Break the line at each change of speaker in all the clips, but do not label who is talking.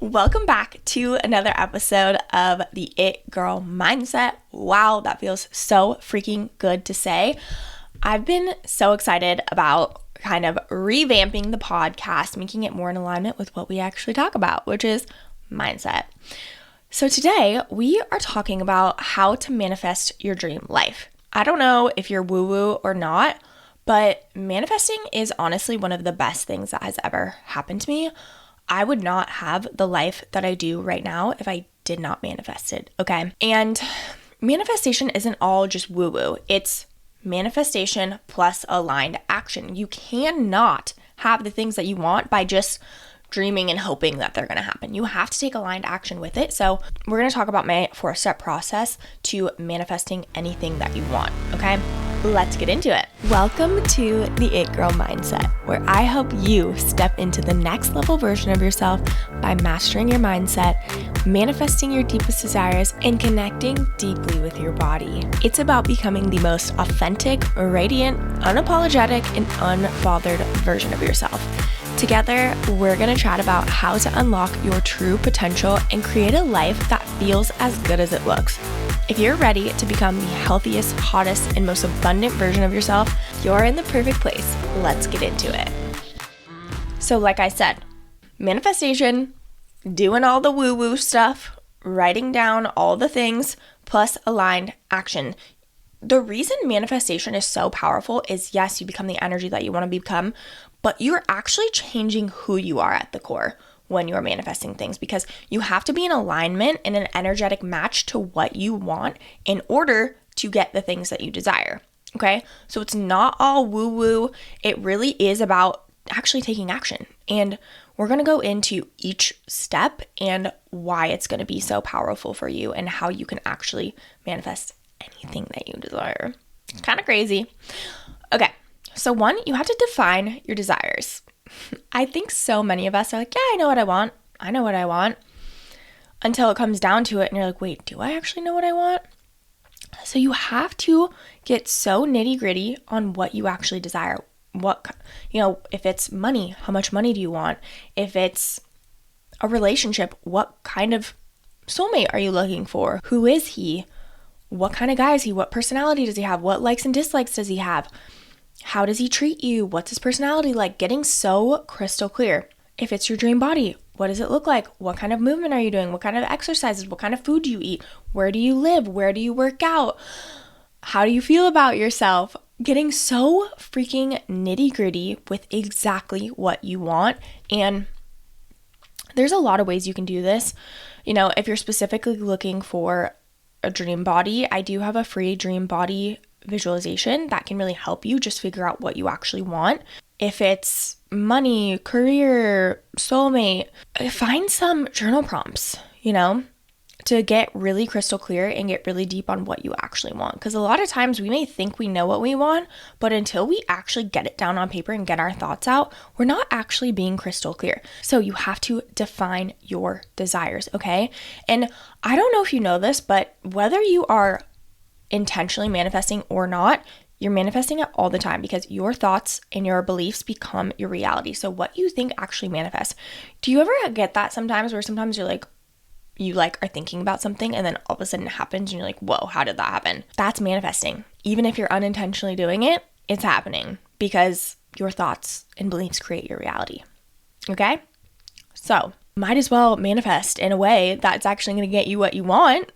Welcome back to another episode of the It Girl Mindset. Wow, that feels so freaking good to say. I've been so excited about kind of revamping the podcast, making it more in alignment with what we actually talk about, which is mindset. So today we are talking about how to manifest your dream life. I don't know if you're woo-woo or not, but manifesting is honestly one of the best things that has ever happened to me. I would not have the life that I do right now if I did not manifest it, okay? And manifestation isn't all just woo-woo. It's manifestation plus aligned action. You cannot have the things that you want by just dreaming and hoping that they're going to happen. You have to take aligned action with it. So we're going to talk about my 4-step process to manifesting anything that you want, okay? Let's get into it. Welcome to the It Girl Mindset, where I help you step into the next level version of yourself by mastering your mindset, manifesting your deepest desires, and connecting deeply with your body. It's about becoming the most authentic, radiant, unapologetic, and unbothered version of yourself. Together, we're going to chat about how to unlock your true potential and create a life that feels as good as it looks. If you're ready to become the healthiest, hottest, and most abundant version of yourself, you're in the perfect place. Let's get into it. So like I said, manifestation, doing all the woo-woo stuff, writing down all the things, plus aligned action. The reason manifestation is so powerful is, yes, you become the energy that you want to become, but you're actually changing who you are at the core when you're manifesting things, because you have to be in alignment and an energetic match to what you want in order to get the things that you desire, okay? So it's not all woo-woo. It really is about actually taking action. And we're going to go into each step and why it's going to be so powerful for you and how you can actually manifest anything that you desire. It's kind of crazy. Okay, so one, you have to define your desires. I think so many of us are like, yeah, I know what I want. I know what I want. Until it comes down to it and you're like, wait, do I actually know what I want? So you have to get so nitty gritty on what you actually desire. If it's money, how much money do you want? If it's a relationship, what kind of soulmate are you looking for? Who is he? What kind of guy is he? What personality does he have? What likes and dislikes does he have? How does he treat you? What's his personality like? Getting so crystal clear. If it's your dream body, what does it look like? What kind of movement are you doing? What kind of exercises? What kind of food do you eat? Where do you live? Where do you work out? How do you feel about yourself? Getting so freaking nitty gritty with exactly what you want. And there's a lot of ways you can do this. If you're specifically looking for a dream body, I do have a free dream body visualization that can really help you just figure out what you actually want. If it's money, career, soulmate, find some journal prompts, to get really crystal clear and get really deep on what you actually want. Because a lot of times we may think we know what we want, but until we actually get it down on paper and get our thoughts out, we're not actually being crystal clear. So you have to define your desires, okay? And I don't know if you know this, but whether you are intentionally manifesting or not, you're manifesting it all the time because your thoughts and your beliefs become your reality. So what you think actually manifests. Do you ever get that sometimes where sometimes you're like, you are thinking about something and then all of a sudden it happens and you're like, whoa, how did that happen? That's manifesting. Even if you're unintentionally doing it, it's happening because your thoughts and beliefs create your reality. Okay? So might as well manifest in a way that's actually going to get you what you want,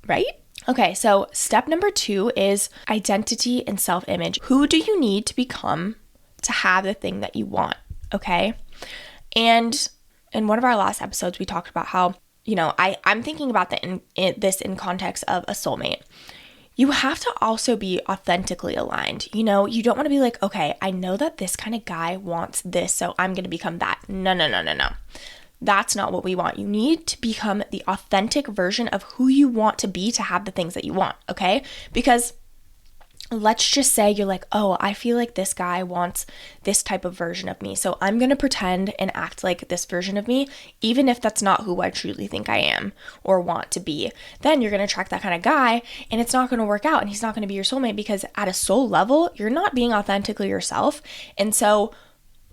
right? Okay, so step number 2 is identity and self-image. Who do you need to become to have the thing that you want, okay? And in one of our last episodes, we talked about how, I'm thinking about this in context of a soulmate. You have to also be authentically aligned. You don't want to be like, okay, I know that this kind of guy wants this, so I'm going to become that. No. That's not what we want. You need to become the authentic version of who you want to be to have the things that you want, okay? Because let's just say you're like, oh, I feel like this guy wants this type of version of me. So I'm going to pretend and act like this version of me, even if that's not who I truly think I am or want to be. Then you're going to attract that kind of guy and it's not going to work out and he's not going to be your soulmate because at a soul level, you're not being authentically yourself. And so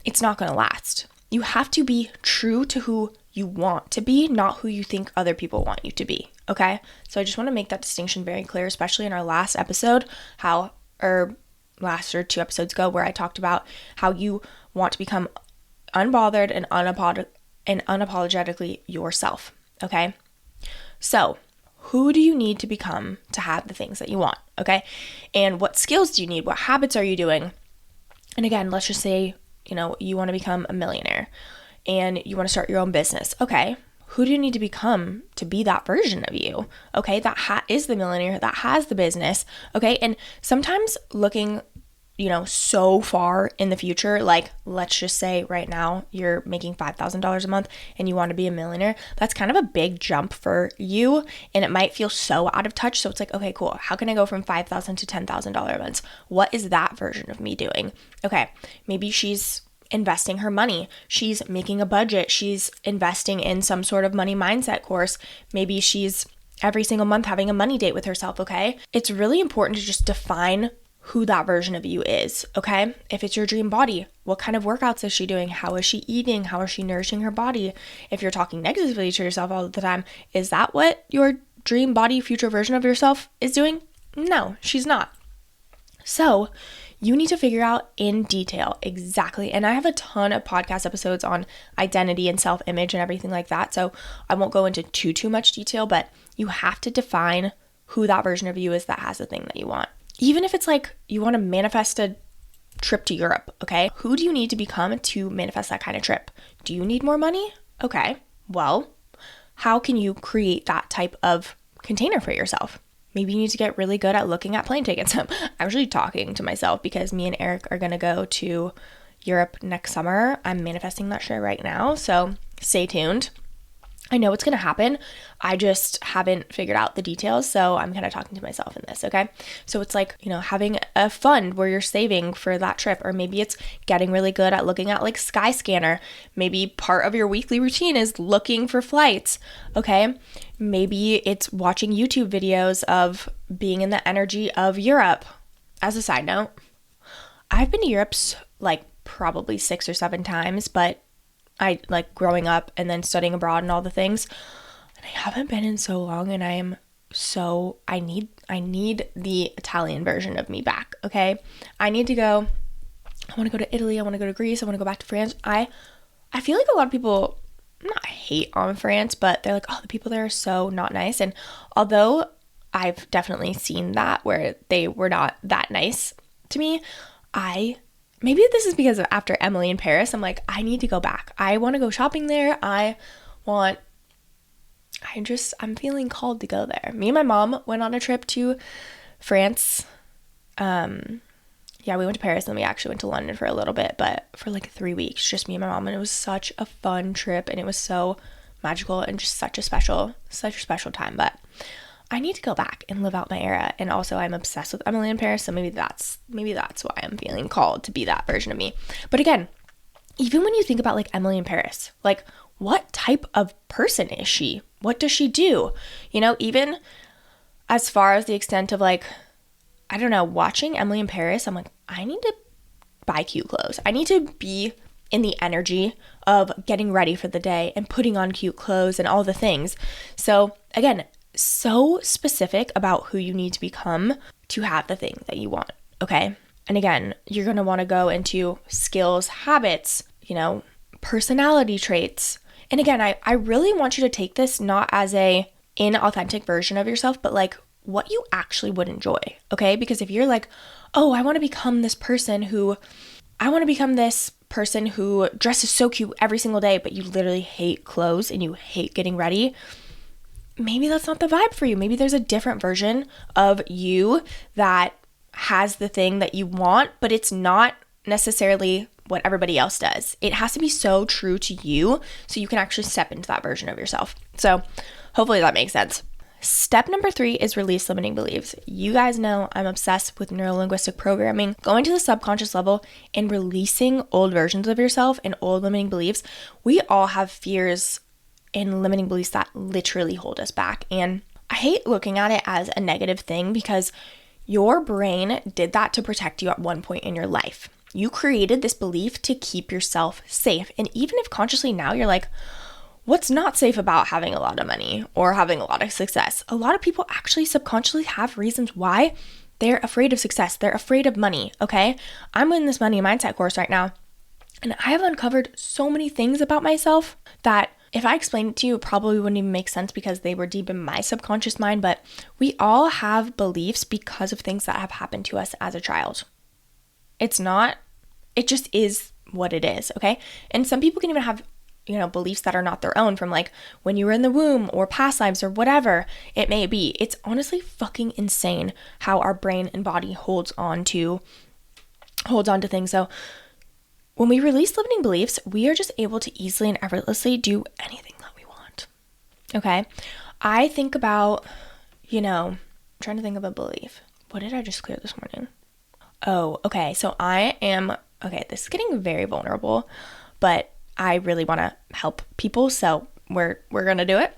it's not going to last. You have to be true to who you want to be, not who you think other people want you to be, okay? So I just want to make that distinction very clear, especially in our last episode, last or 2 episodes ago, where I talked about how you want to become unbothered and unapologetically yourself, okay? So who do you need to become to have the things that you want, okay? And what skills do you need? What habits are you doing? And again, let's just say, you want to become a millionaire and you want to start your own business. Okay, who do you need to become to be that version of you? Okay, that is the millionaire, that has the business. Okay, and sometimes looking, so far in the future, like let's just say right now you're making $5,000 a month and you want to be a millionaire, that's kind of a big jump for you and it might feel so out of touch. So it's like, okay, cool. How can I go from $5,000 to $10,000 a month? What is that version of me doing? Okay, maybe she's investing her money. She's making a budget. She's investing in some sort of money mindset course. Maybe she's every single month having a money date with herself, okay? It's really important to just define who that version of you is, okay? If it's your dream body, what kind of workouts is she doing? How is she eating? How is she nourishing her body? If you're talking negatively to yourself all the time, is that what your dream body, future version of yourself is doing? No, she's not. So you need to figure out in detail exactly, and I have a ton of podcast episodes on identity and self-image and everything like that, so I won't go into too much detail, but you have to define who that version of you is that has the thing that you want. Even if it's like you want to manifest a trip to Europe, okay? Who do you need to become to manifest that kind of trip? Do you need more money? Okay, well, how can you create that type of container for yourself? Maybe you need to get really good at looking at plane tickets. I'm actually talking to myself because me and Eric are going to go to Europe next summer. I'm manifesting that shit right now, so stay tuned. I know it's going to happen. I just haven't figured out the details, so I'm kind of talking to myself in this, okay? So it's like, having a fund where you're saving for that trip, or maybe it's getting really good at looking at like Skyscanner. Maybe part of your weekly routine is looking for flights, okay? Maybe it's watching YouTube videos of being in the energy of Europe. As a side note, I've been to Europe like probably 6 or 7 times, but I like growing up and then studying abroad and all the things. And I haven't been in so long, and I need the Italian version of me back, okay? I want to go to Italy, I want to go to Greece, I want to go back to France. I feel like a lot of people not hate on France, but they're like, oh, the people there are so not nice. And although I've definitely seen that where they were not that nice to me, maybe this is because of after Emily in Paris, I'm like, I need to go back. I want to go shopping there. I'm feeling called to go there. Me and my mom went on a trip to France. We went to Paris, and then we actually went to London for a little bit, but for like 3 weeks, just me and my mom. And it was such a fun trip, and it was so magical and just such a special time. But I need to go back and live out my era. And also I'm obsessed with Emily in Paris, so maybe that's why I'm feeling called to be that version of me. But again, even when you think about like Emily in Paris, like what type of person is she? What does she do? Even as far as the extent of like, I don't know, watching Emily in Paris, I'm like, I need to buy cute clothes. I need to be in the energy of getting ready for the day and putting on cute clothes and all the things. So again, so specific about who you need to become to have the thing that you want, okay? And again, you're going to want to go into skills, habits, personality traits. And again, I really want you to take this not as a inauthentic version of yourself, but like what you actually would enjoy, okay? Because if you're like, oh, I want to become this person who dresses so cute every single day, but you literally hate clothes and you hate getting ready, maybe that's not the vibe for you. Maybe there's a different version of you that has the thing that you want, but it's not necessarily what everybody else does. It has to be so true to you so you can actually step into that version of yourself. So hopefully that makes sense. Step number 3 is release limiting beliefs. You guys know I'm obsessed with neuro-linguistic programming, going to the subconscious level and releasing old versions of yourself and old limiting beliefs. We all have fears and limiting beliefs that literally hold us back. And I hate looking at it as a negative thing because your brain did that to protect you at one point in your life. You created this belief to keep yourself safe. And even if consciously now you're like, what's not safe about having a lot of money or having a lot of success? A lot of people actually subconsciously have reasons why they're afraid of success. They're afraid of money, okay? I'm in this money mindset course right now, and I have uncovered so many things about myself that if I explained it to you, it probably wouldn't even make sense because they were deep in my subconscious mind, but we all have beliefs because of things that have happened to us as a child. It just is what it is, okay? And some people can even have, beliefs that are not their own from like when you were in the womb or past lives or whatever it may be. It's honestly fucking insane how our brain and body holds on to things. So when we release limiting beliefs, we are just able to easily and effortlessly do anything that we want. Okay? I think about, I'm trying to think of a belief. What did I just clear this morning? Oh, okay. So this is getting very vulnerable, but I really want to help people, so we're going to do it.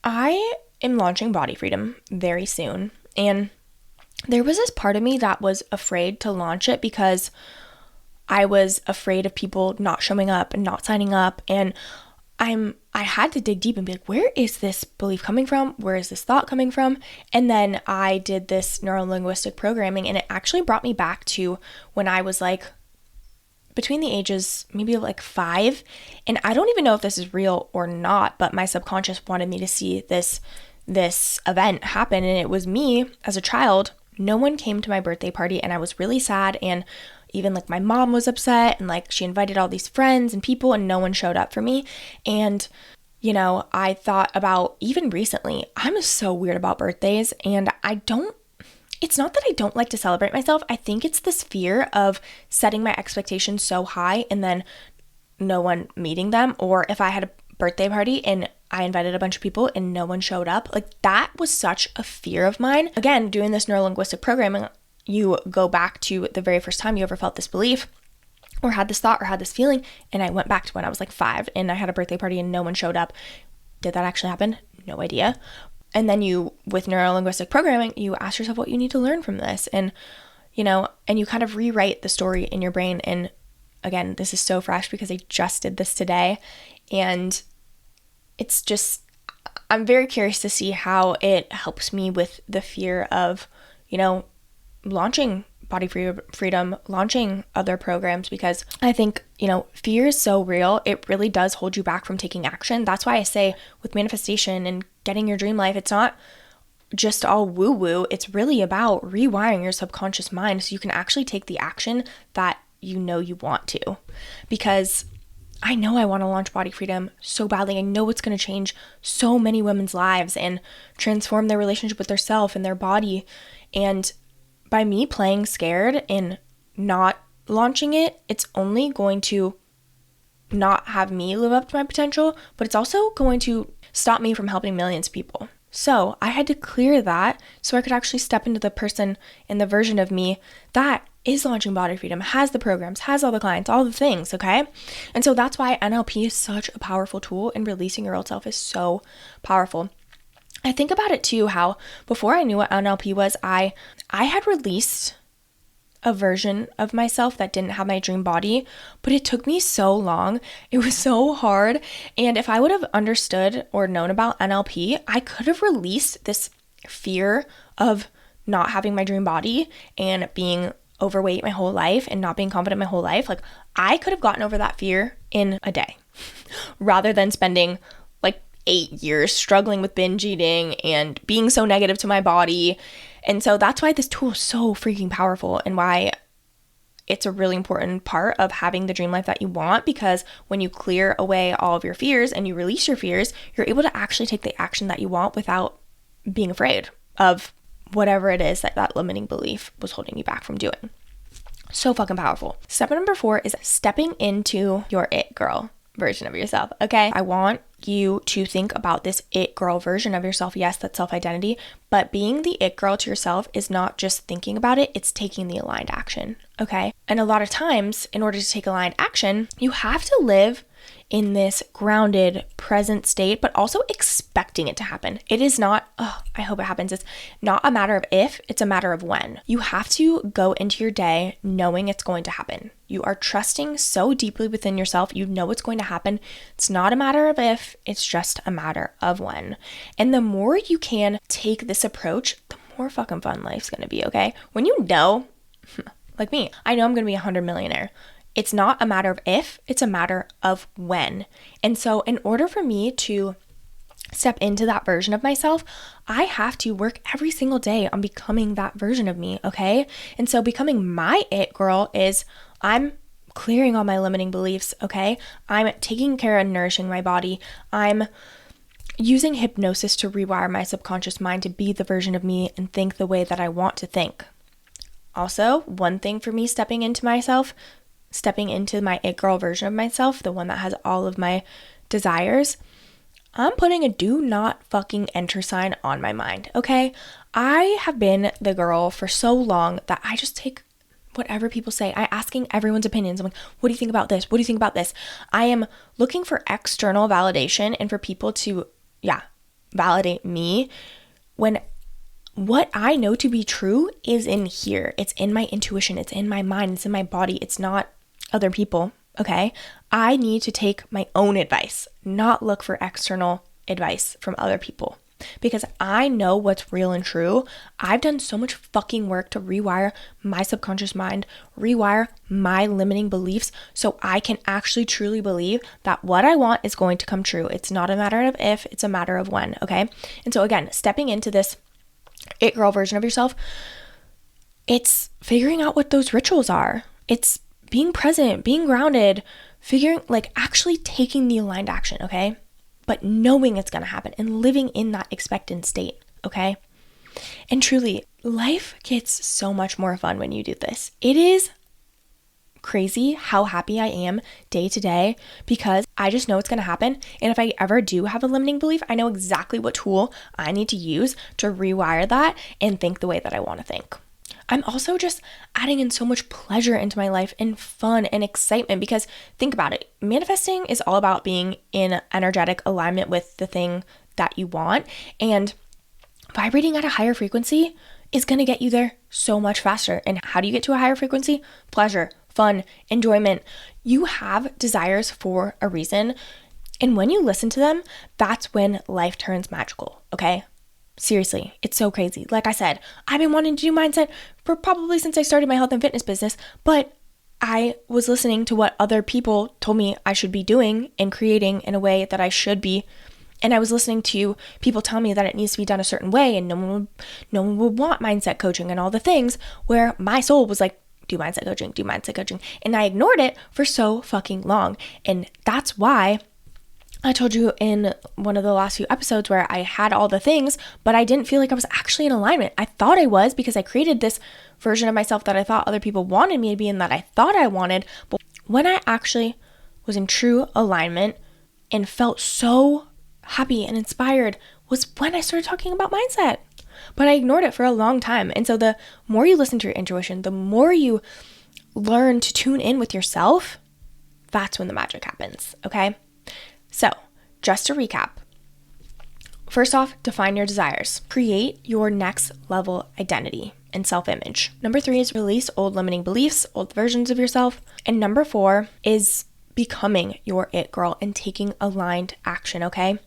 I am launching Body Freedom very soon, and there was this part of me that was afraid to launch it because I was afraid of people not showing up and not signing up, and I had to dig deep and be like, where is this belief coming from? Where is this thought coming from? And then I did this neuro-linguistic programming, and it actually brought me back to when I was like between the ages maybe like 5, and I don't even know if this is real or not, but my subconscious wanted me to see this event happen, and it was me as a child. No one came to my birthday party, and I was really sad, and even like my mom was upset, and like she invited all these friends and people, and no one showed up for me. And I thought about even recently, I'm so weird about birthdays, and it's not that I don't like to celebrate myself. I think it's this fear of setting my expectations so high and then no one meeting them. Or if I had a birthday party and I invited a bunch of people and no one showed up, like that was such a fear of mine. Again, doing this neuro-linguistic programming, you go back to the very first time you ever felt this belief or had this thought or had this feeling. And I went back to when I was like 5 and I had a birthday party and no one showed up. Did that actually happen? No idea. And then with neuro-linguistic programming, you ask yourself what you need to learn from this. And, and you kind of rewrite the story in your brain. And again, this is so fresh because I just did this today. And it's just, I'm very curious to see how it helps me with the fear of, launching Body Freedom, launching other programs, because I think, fear is so real. It really does hold you back from taking action. That's why I say with manifestation and getting your dream life, it's not just all woo-woo. It's really about rewiring your subconscious mind so you can actually take the action that you want to. Because I know I want to launch Body Freedom so badly. I know it's going to change so many women's lives and transform their relationship with their self and their body. And by me playing scared and not launching it, it's only going to not have me live up to my potential, but it's also going to stop me from helping millions of people. So I had to clear that so I could actually step into the person and the version of me that is launching Body Freedom, has the programs, has all the clients, all the things, okay? And so that's why NLP is such a powerful tool, and releasing your old self is so powerful. I think about it too, how before I knew what NLP was, I had released a version of myself that didn't have my dream body, but it took me so long. It was so hard. And if I would have understood or known about NLP, I could have released this fear of not having my dream body and being overweight my whole life and not being confident my whole life. Like, I could have gotten over that fear in a day rather than spending like 8 years struggling with binge eating and being so negative to my body. And so that's why this tool is so freaking powerful, and why it's a really important part of having the dream life that you want, because when you clear away all of your fears and you release your fears, you're able to actually take the action that you want without being afraid of whatever it is that limiting belief was holding you back from doing. So fucking powerful. Step number 4 is stepping into your it girl version of yourself, okay? I want you to think about this it girl version of yourself. Yes, that's self-identity, but being the it girl to yourself is not just thinking about it, it's taking the aligned action, okay? And a lot of times, in order to take aligned action, you have to live in this grounded, present state, but also expecting it to happen. It is not, oh, I hope it happens. It's not a matter of if, it's a matter of when. You have to go into your day knowing it's going to happen. You are trusting so deeply within yourself. You know it's going to happen. It's not a matter of if, it's just a matter of when. And the more you can take this approach, the more fucking fun life's going to be, okay? When you know, like me, I know I'm going to be 100 millionaire. It's not a matter of if, it's a matter of when. And so in order for me to step into that version of myself, I have to work every single day on becoming that version of me, okay? And so becoming my it girl is I'm clearing all my limiting beliefs, okay? I'm taking care and nourishing my body. I'm using hypnosis to rewire my subconscious mind to be the version of me and think the way that I want to think. Also, one thing for me stepping into my it girl version of myself, the one that has all of my desires, I'm putting a do not fucking enter sign on my mind, okay? I have been the girl for so long that I just take whatever people say. I'm asking everyone's opinions. I'm like, what do you think about this? What do you think about this? I am looking for external validation and for people to, validate me when what I know to be true is in here. It's in my intuition. It's in my mind. It's in my body. It's not other people, okay? I need to take my own advice, not look for external advice from other people because I know what's real and true. I've done so much fucking work to rewire my subconscious mind, rewire my limiting beliefs so I can actually truly believe that what I want is going to come true. It's not a matter of if, it's a matter of when, okay? And so again, stepping into this it girl version of yourself, it's figuring out what those rituals are. It's being present, being grounded, actually taking the aligned action, okay? But knowing it's going to happen and living in that expectant state, okay? And truly, life gets so much more fun when you do this. It is crazy how happy I am day to day because I just know it's going to happen. And if I ever do have a limiting belief, I know exactly what tool I need to use to rewire that and think the way that I want to think. I'm also just adding in so much pleasure into my life and fun and excitement because think about it. Manifesting is all about being in energetic alignment with the thing that you want, and vibrating at a higher frequency is going to get you there so much faster. And how do you get to a higher frequency? Pleasure, fun, enjoyment. You have desires for a reason. And when you listen to them, that's when life turns magical, okay? Seriously, it's so crazy. Like I said, I've been wanting to do mindset for probably since I started my health and fitness business, but I was listening to what other people told me I should be doing and creating in a way that I should be. And I was listening to people tell me that it needs to be done a certain way and no one would want mindset coaching and all the things, where my soul was like, do mindset coaching. And I ignored it for so fucking long. And that's why I told you in one of the last few episodes where I had all the things, but I didn't feel like I was actually in alignment. I thought I was because I created this version of myself that I thought other people wanted me to be and that I thought I wanted. But when I actually was in true alignment and felt so happy and inspired was when I started talking about mindset. But I ignored it for a long time. And so the more you listen to your intuition, the more you learn to tune in with yourself, that's when the magic happens, okay? So, just to recap, first off, define your desires. Create your next level identity and self-image. Number 3 is release old limiting beliefs, old versions of yourself. And number 4 is becoming your it girl and taking aligned action, okay?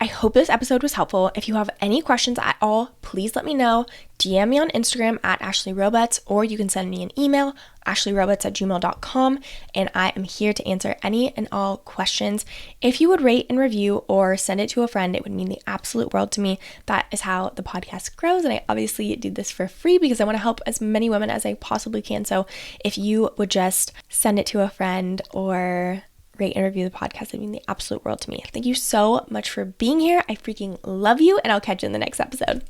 I hope this episode was helpful. If you have any questions at all, please let me know. DM me on Instagram at AshleyRoberts, or you can send me an email, ashleyroberts@gmail.com, and I am here to answer any and all questions. If you would rate and review or send it to a friend, it would mean the absolute world to me. That is how the podcast grows, and I obviously do this for free because I want to help as many women as I possibly can. So if you would just send it to a friend or rate and review the podcast, it means the absolute world to me. Thank you so much for being here. I freaking love you, and I'll catch you in the next episode.